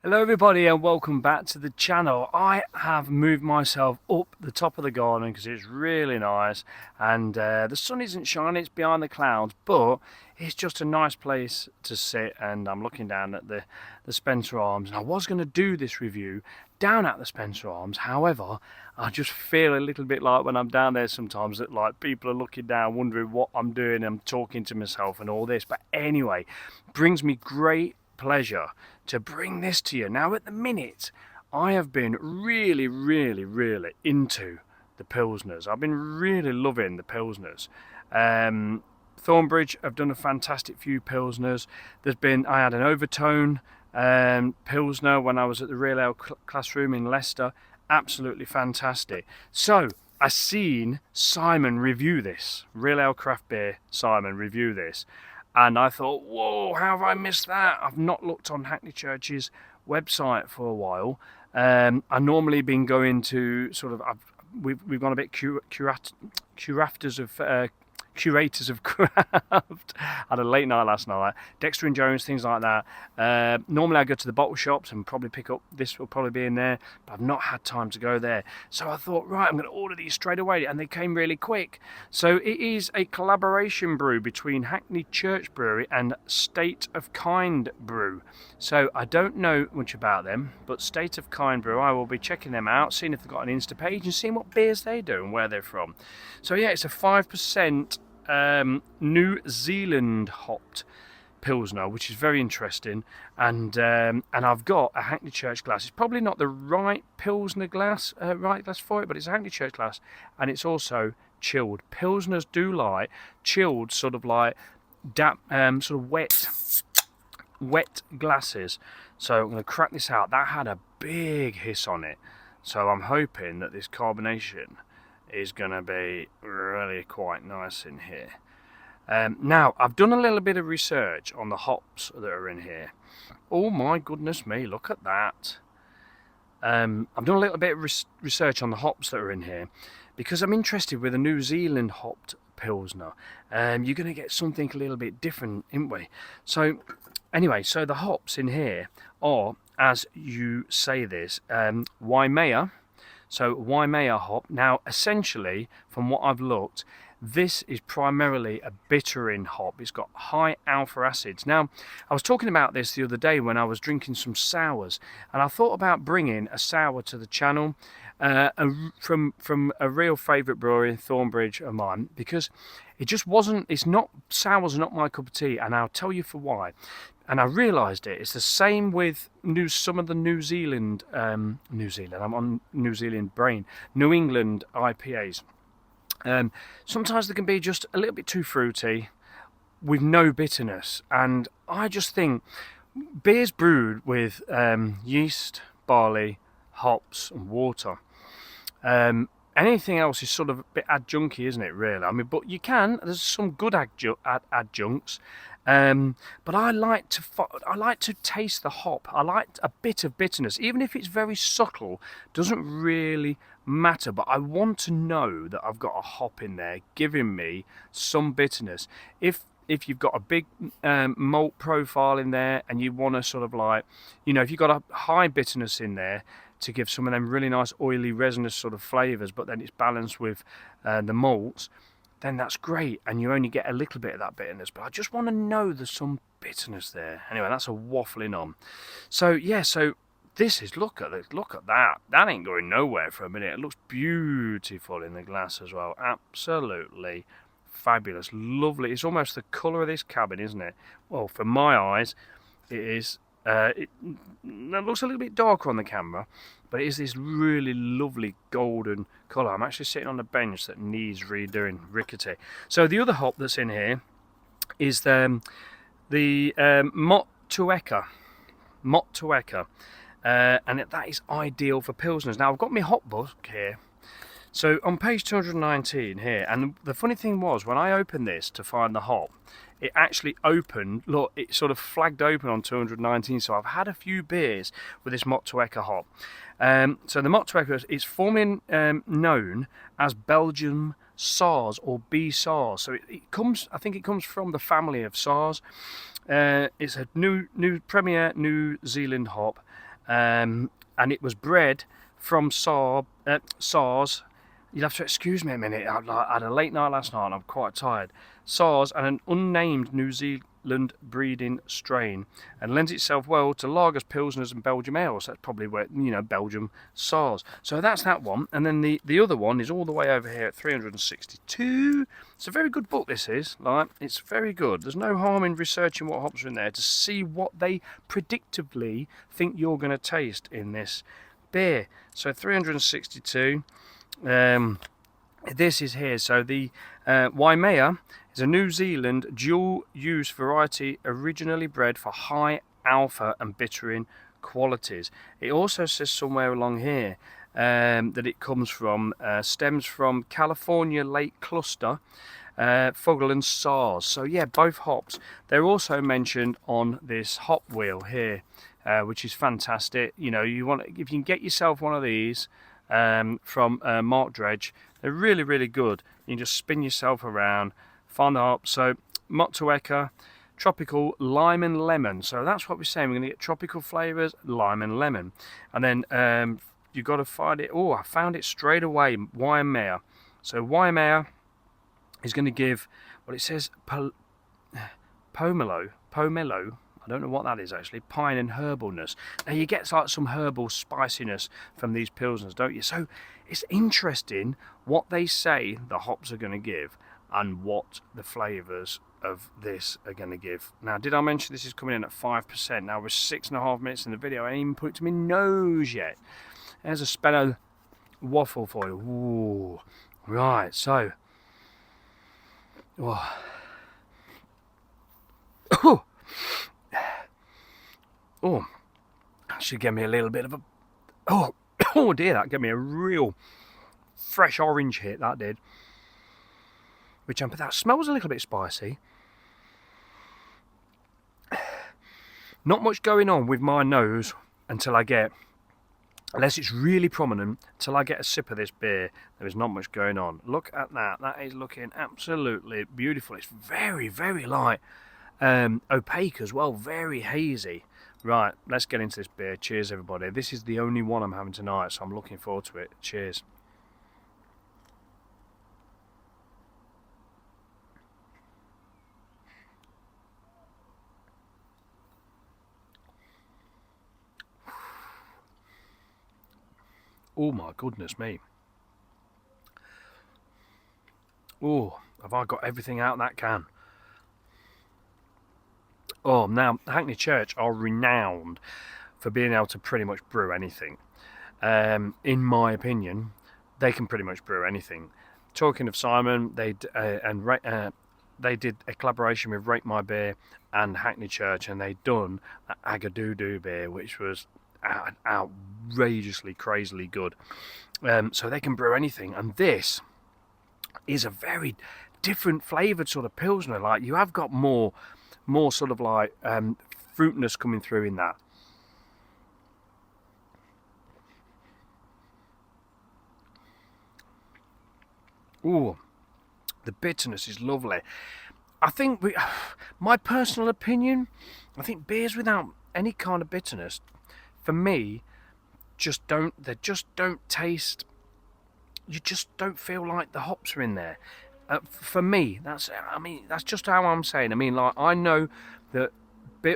Hello everybody and welcome back to the channel. I have moved myself up the top of the garden because it's really nice and the sun isn't shining, it's behind the clouds, but it's just a nice place to sit and I'm looking down at the Spencer Arms, and I was going to do this review down at the Spencer Arms. However, I just feel a little bit like when I'm down there sometimes that like people are looking down wondering what I'm doing. I'm talking to myself and all this, but anyway, brings me great pleasure to bring this to you. Now at the minute I have been really into the Pilsners. I've been really loving the Pilsners. Thornbridge have done a fantastic few Pilsners. I had an Overtone Pilsner when I was at the Real Ale classroom in Leicester. Absolutely fantastic. So I seen Simon review this, Real Ale Craft Beer Simon review this, and I thought, whoa, how have I missed that? I've not looked on Hackney Church's website for a while. I normally been going to sort of, we've gone a bit curators of craft. Had a late night last night. Dexter and Jones, things like that. Normally I go to the bottle shops and probably pick up, this will probably be in there, but I've not had time to go there. So I thought, right, I'm going to order these straight away, and they came really quick. So it is a collaboration brew between Hackney Church Brewery and State of Kind Brew. So I don't know much about them, but State of Kind Brew, I will be checking them out, seeing if they've got an Insta page and seeing what beers they do and where they're from. So yeah, it's a 5% New Zealand hopped Pilsner, which is very interesting, and I've got a Hackney Church glass. It's probably not the right Pilsner glass, right glass for it, but it's a Hackney Church glass, and it's also chilled. Pilsners do like chilled, sort of like damp, sort of wet glasses. So I'm going to crack this out. That had a big hiss on it, so I'm hoping that this carbonation is going to be really quite nice in here. Now, I've done a little bit of research on the hops that are in here. Oh my goodness me, look at that. I've done a little bit of research on the hops that are in here because I'm interested with a New Zealand hopped Pilsner. You're going to get something a little bit different, aren't we? So anyway, so the hops in here are, as you say this, Waimea. So Waimea hop. Now, essentially, from what I've looked, this is primarily a bittering hop. It's got high alpha acids. Now, I was talking about this the other day when I was drinking some sours, and I thought about bringing a sour to the channel from a real favourite brewery, Thornbridge of mine, because it just wasn't. Sours are not my cup of tea, and I'll tell you for why. And I realised it. It's the same with some of the New Zealand. I'm on New Zealand brain. New England IPAs. Sometimes they can be just a little bit too fruity, with no bitterness. And I just think beers brewed with yeast, barley, hops, and water. Anything else is sort of a bit adjuncty, isn't it? Really. I mean, but there's some good adjuncts. But I like to taste the hop. I like a bit of bitterness, even if it's very subtle. Doesn't really matter. But I want to know that I've got a hop in there, giving me some bitterness. If you've got a big malt profile in there, and you want to sort of like, if you've got a high bitterness in there to give some of them really nice oily resinous sort of flavours, but then it's balanced with the malts, then that's great, and you only get a little bit of that bitterness. But I just want to know there's some bitterness there. Anyway, that's a waffling on. So yeah, so this is, look at that. That ain't going nowhere for a minute. It looks beautiful in the glass as well. Absolutely fabulous, lovely. It's almost the colour of this cabin, isn't it? Well, for my eyes, it is. It looks a little bit darker on the camera, but it is this really lovely golden colour. I'm actually sitting on a bench that needs redoing, rickety. So the other hop that's in here is the Motueka, and that is ideal for Pilsners. Now I've got my hop book here. So on page 219 here, and the funny thing was, when I opened this to find the hop, it actually opened, look, it sort of flagged open on 219, so I've had a few beers with this Motueka hop. So the Motueka is formerly known as Belgium Saaz or B Saaz. So I think it comes from the family of Saaz. It's a new premier New Zealand hop, and it was bred from SARS. You'll have to excuse me a minute. I had a late night last night and I'm quite tired. SARS and an unnamed New Zealand breeding strain, and lends itself well to lagers, pilsners and Belgium ales. That's probably where, Belgium SARS. So that's that one. And then the other one is all the way over here at 362. It's a very good book, this is. It's very good. There's no harm in researching what hops are in there to see what they predictably think you're going to taste in this beer. So 362. This is here. So the Waimea is a New Zealand dual-use variety originally bred for high alpha and bittering qualities. It also says somewhere along here that it stems from California Lake Cluster, Fogel and SARS. So yeah, both hops. They're also mentioned on this hop wheel here, which is fantastic. If you can get yourself one of these from Mark Dredge, they're really, really good. You can just spin yourself around, find the hop. So Motueka, tropical lime and lemon. So that's what we're saying. We're going to get tropical flavours, lime and lemon. And then you've got to find it. Oh, I found it straight away. Waimea. So Waimea is going to give what it says, pomelo. I don't know what that is actually. Pine and herbalness. Now you get like some herbal spiciness from these pilsners, don't you? So it's interesting what they say the hops are going to give and what the flavours of this are going to give. Now, did I mention this is coming in at 5%? Now we're 6.5 minutes in the video. I ain't even put it to my nose yet. There's a Speno waffle for you. Ooh. Right, so. Oh. Oh, that should give me a little bit of a... Oh dear, that gave me a real fresh orange hit, that did. But that smells a little bit spicy. Not much going on with my nose until I get... Unless it's really prominent, till I get a sip of this beer, there is not much going on. Look at that. That is looking absolutely beautiful. It's very, very light. Opaque as well, very hazy. Right, let's get into this beer. Cheers, everybody. This is the only one I'm having tonight, so I'm looking forward to it. Cheers. Oh my goodness me. Oh, have I got everything out of that can? Oh, now, Hackney Church are renowned for being able to pretty much brew anything. In my opinion, they can pretty much brew anything. Talking of Simon, they did a collaboration with Rate My Beer and Hackney Church, and they'd done an Agadoo beer, which was outrageously, crazily good. So they can brew anything, and this is a very different flavoured sort of Pilsner. Like, you have got more sort of like fruitness coming through in that. Ooh, the bitterness is lovely. I think my personal opinion, I think beers without any kind of bitterness, for me, they just don't taste. You just don't feel like the hops are in there. For me, that's just how I'm saying. I mean, like, I know that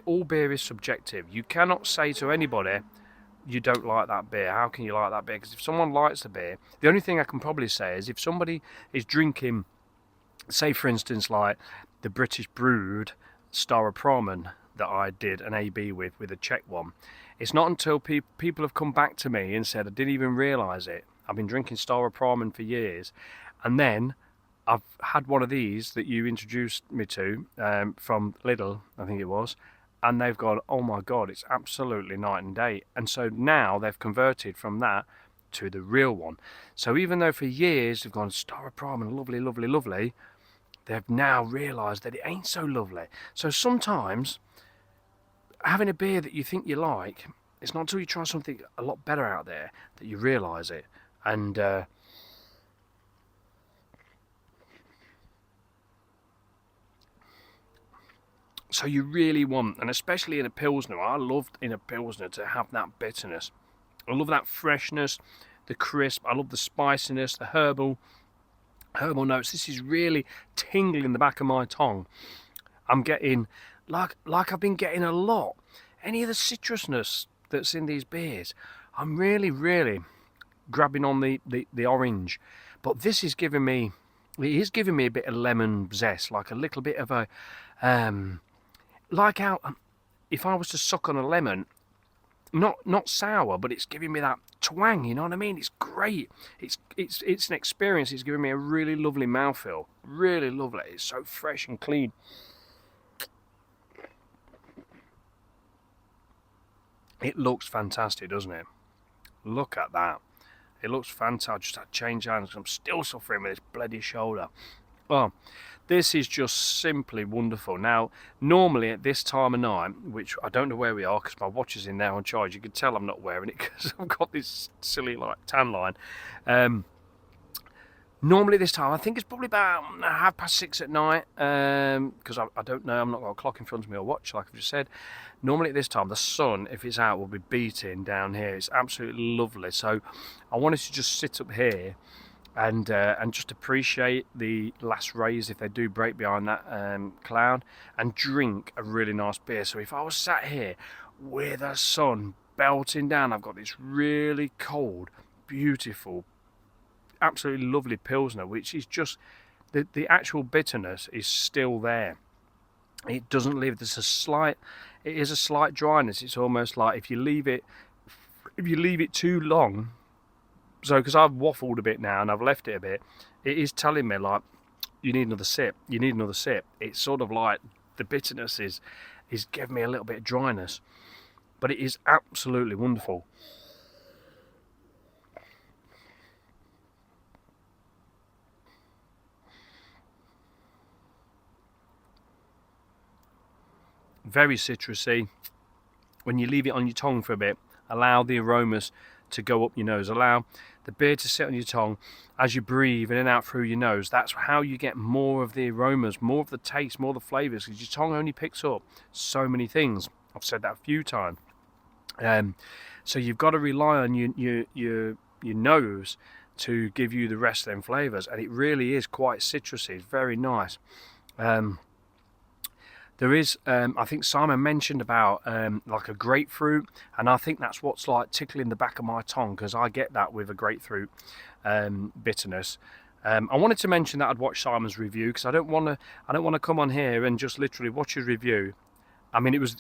all beer is subjective. You cannot say to anybody, you don't like that beer. How can you like that beer? Because if someone likes the beer, the only thing I can probably say is if somebody is drinking, say for instance, like the British brewed Star of Pramen that I did an AB with a Czech one, it's not until people have come back to me and said, I didn't even realise it. I've been drinking Star of Pramen for years, and then I've had one of these that you introduced me to from Lidl, I think it was, and they've gone, oh my God, it's absolutely night and day. And so now they've converted from that to the real one. So even though for years they've gone, Star of Pramen, lovely, lovely, lovely, they've now realised that it ain't so lovely. So sometimes having a beer that you think you like, it's not until you try something a lot better out there that you realise it. And So you really want, and especially in a Pilsner, I loved in a Pilsner to have that bitterness. I love that freshness, the crisp. I love the spiciness, the herbal notes. This is really tingling the back of my tongue. I'm getting, like I've been getting a lot. Any of the citrusness that's in these beers, I'm really grabbing on the orange. But this is giving me, it is giving me a bit of lemon zest, like a little bit of a, like how, if I was to suck on a lemon, not sour, but it's giving me that twang, you know what I mean? It's great. It's an experience. It's giving me a really lovely mouthfeel. Really lovely. It's so fresh and clean. It looks fantastic, doesn't it? Look at that. It looks fantastic. Just had to change hands. I'm still suffering with this bloody shoulder. Oh, this is just simply wonderful. Now, normally at this time of night, which I don't know where we are because my watch is in there on charge, you can tell I'm not wearing it because I've got this silly like tan line. Normally this time, I think it's probably about 6:30 at night, because I don't know, I'm not got a clock in front of me or watch, like I've just said. Normally at this time, the sun, if it's out, will be beating down here. It's absolutely lovely. So I wanted to just sit up here and just appreciate the last rays if they do break behind that cloud, and drink a really nice beer. So if I was sat here with the sun belting down, I've got this really cold, beautiful, absolutely lovely Pilsner, which is just, the actual bitterness is still there. It doesn't leave, it is a slight dryness. It's almost like if you leave it too long, so because I've waffled a bit now and I've left it a bit, it is telling me like, you need another sip, you need another sip. It's sort of like the bitterness is giving me a little bit of dryness, but it is absolutely wonderful. Very citrusy. When you leave it on your tongue for a bit, allow the aromas to go up your nose, allow the beer to sit on your tongue as you breathe in and out through your nose. That's how you get more of the aromas, more of the taste, more of the flavours, because your tongue only picks up so many things. I've said that a few times. So you've got to rely on your nose to give you the rest of them flavours, and it really is quite citrusy. It's very nice. There is, I think Simon mentioned about like a grapefruit, and I think that's what's like tickling the back of my tongue, because I get that with a grapefruit bitterness. I wanted to mention that I'd watched Simon's review, because I don't want to come on here and just literally watch his review. I mean, it was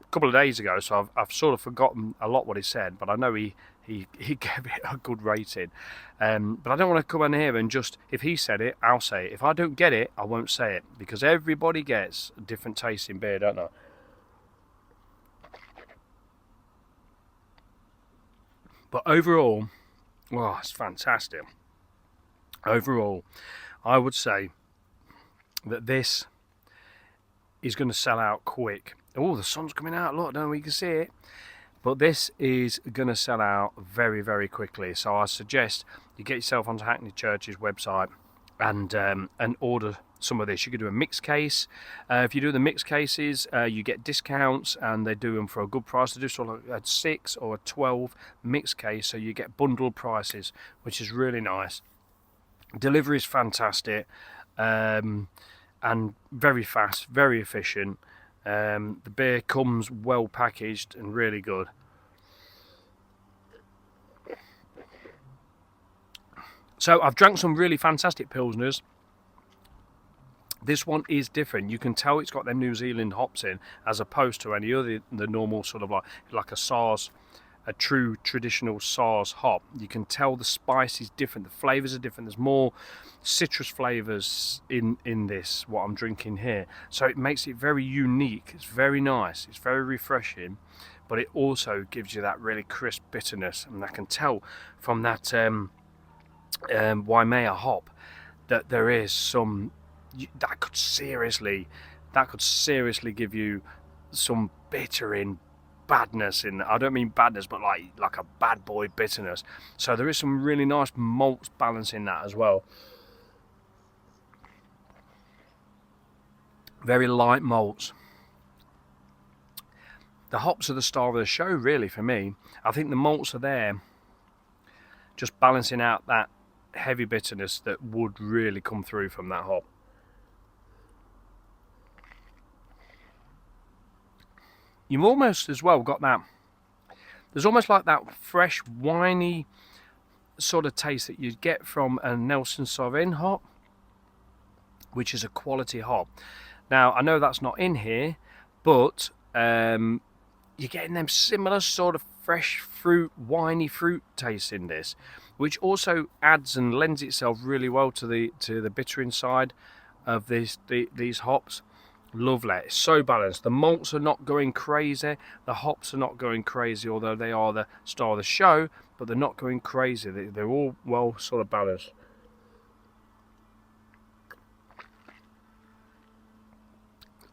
a couple of days ago, so I've sort of forgotten a lot what he said, but I know he gave it a good rating. But I don't want to come in here and just, if he said it, I'll say it. If I don't get it, I won't say it, because everybody gets a different taste in beer, don't they? But overall, well, it's fantastic. Overall, I would say that this is going to sell out quick. Oh, the sun's coming out, look, I don't know if you can see it. But this is going to sell out very quickly. So I suggest you get yourself onto Hackney Church's website and order some of this. You could do a mixed case. If you do the mixed cases, you get discounts, and they do them for a good price. They do sort of a 6 or a 12 mixed case, so you get bundled prices, which is really nice. Delivery is fantastic, and very fast, very efficient. The beer comes well packaged and really good. So I've drank some really fantastic Pilsners. This one is different. You can tell it's got them New Zealand hops in, as opposed to any other, the normal sort of like a SARS, a true traditional SARS hop. You can tell the spice is different, the flavours are different. There's more citrus flavours in this, what I'm drinking here. So it makes it very unique. It's very nice. It's very refreshing, but it also gives you that really crisp bitterness. And I can tell from that Waimea hop that there is some that could seriously give you some bitter in badness in. I don't mean badness, but like a bad boy bitterness. So there is some really nice malts balancing that as well. Very light malts, The hops are the star of the show, really, for me. I think the malts are there, just balancing out that heavy bitterness that would really come through from that hop. You've almost as well got that, there's almost like that fresh, winey sort of taste that you'd get from a Nelson Sauvin hop, which is a quality hop. Now, I know that's not in here, but you're getting them similar sort of fresh fruit, winey fruit taste in this, which also adds and lends itself really well to the bitter inside of these hops. Lovely. It's so balanced. The malts are not going crazy. The hops are not going crazy, although they are the star of the show, but they're not going crazy. They're all well sort of balanced.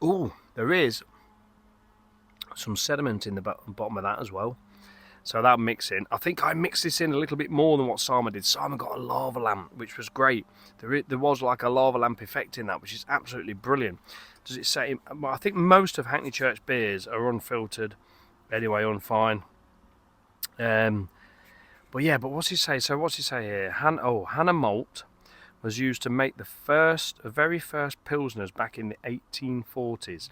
Oh, there is some sediment in the bottom of that as well. So that mixing, I think I mixed this in a little bit more than what Simon did. Simon got a lava lamp, which was great. There was like a lava lamp effect in that, which is absolutely brilliant. Does it say? Well, I think most of Hackney Church beers are unfiltered, anyway, unfine. But yeah, but what's he say? So what's he say here? Hannah malt was used to make the very first Pilsners back in the 1840s.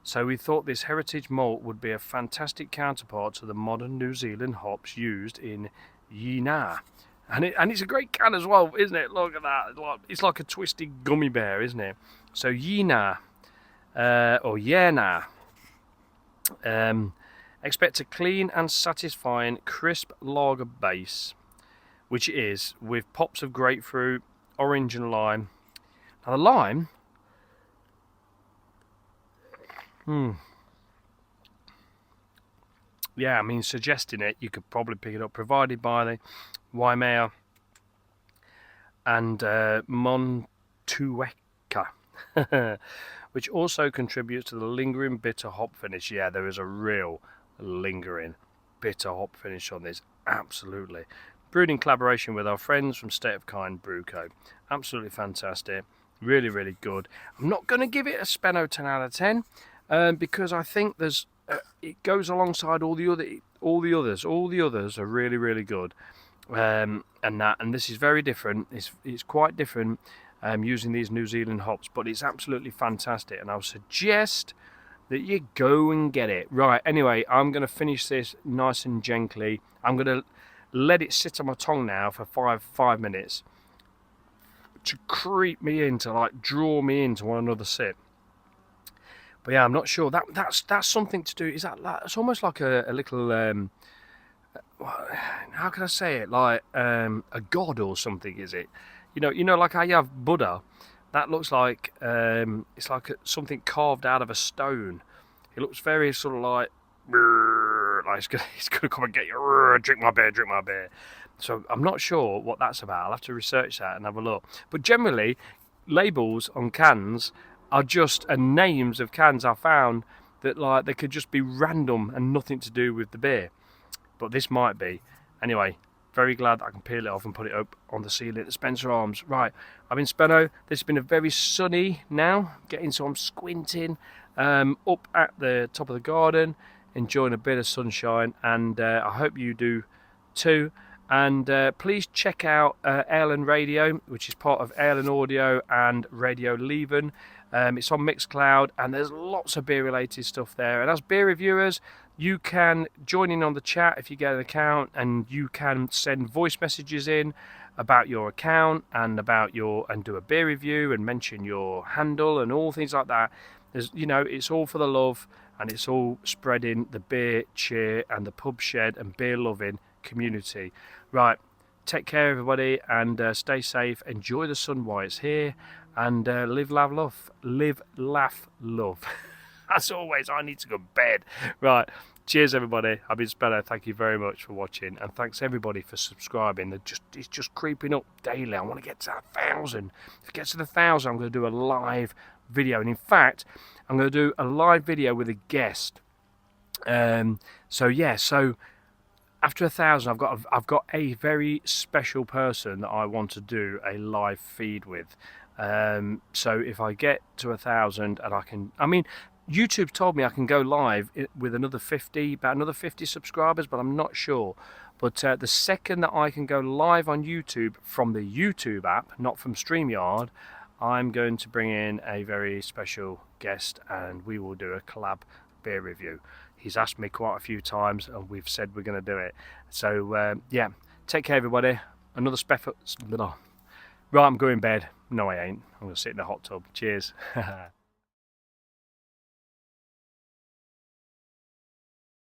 So we thought this heritage malt would be a fantastic counterpart to the modern New Zealand hops used in Yina. And it's a great can as well, isn't it? Look at that. It's like a twisted gummy bear, isn't it? So Yina, or Yena. Expect a clean and satisfying crisp lager base, which it is, with pops of grapefruit, orange and lime. Now the lime, yeah, I mean, suggesting it, you could probably pick it up, provided by the Waimea and Montueka, which also contributes to the lingering bitter hop finish. Yeah, there is a real lingering bitter hop finish on this, absolutely. Brewed in collaboration with our friends from State of Kind Brew Co. Absolutely fantastic, really, really good. I'm not going to give it a Speno 10 out of 10. Because I think there's it goes alongside all the others. All the others are really, really good, and this is very different. It's quite different using these New Zealand hops, but it's absolutely fantastic. And I'll suggest that you go and get it. Right. Anyway, I'm going to finish this nice and gently. I'm going to let it sit on my tongue now for five minutes to creep me in, to like draw me into one another sip. But yeah, I'm not sure. That's something to do. Is that like, it's almost like a little how can I say it? Like a god or something, is it? You know, like how you have Buddha. That looks like it's like something carved out of a stone. It looks very sort of like it's gonna come and get you. Drink my beer. So I'm not sure what that's about. I'll have to research that and have a look. But generally, labels on cans are just names of cans I found that like they could just be random and nothing to do with the beer, but this might be. Anyway, very glad that I can peel it off and put it up on the ceiling at Spencer Arms. Right, I've been Speno. This has been a very sunny now, so I'm squinting up at the top of the garden, enjoying a bit of sunshine, and I hope you do too. And please check out Airland Radio, which is part of Airland Audio and Radio Leven. It's on Mixcloud, and there's lots of beer related stuff there. And as beer reviewers, you can join in on the chat if you get an account, and you can send voice messages in about your account and do a beer review and mention your handle and all things like that. It's all for the love, and it's all spreading the beer cheer and the pub shed and beer loving community. Right, take care everybody, and stay safe. Enjoy the sun while it's here, and live, laugh, love. As always, I need to go to bed. Right, cheers everybody. I've been Speno. Thank you very much for watching, and thanks everybody for subscribing. It's just creeping up daily. I want to get to 1,000. If it gets to 1,000, I'm going to do a live video, and in fact, I'm going to do a live video with a guest. So after 1,000, I've got a very special person that I want to do a live feed with. So if I get to 1,000, and YouTube told me I can go live with another 50, about another 50 subscribers, but I'm not sure. But the second that I can go live on YouTube from the YouTube app, not from StreamYard, I'm going to bring in a very special guest and we will do a collab beer review. He's asked me quite a few times and we've said we're going to do it. So yeah, take care everybody. Another special... Right, I'm going to bed. No I ain't. I'm going to sit in the hot tub. Cheers.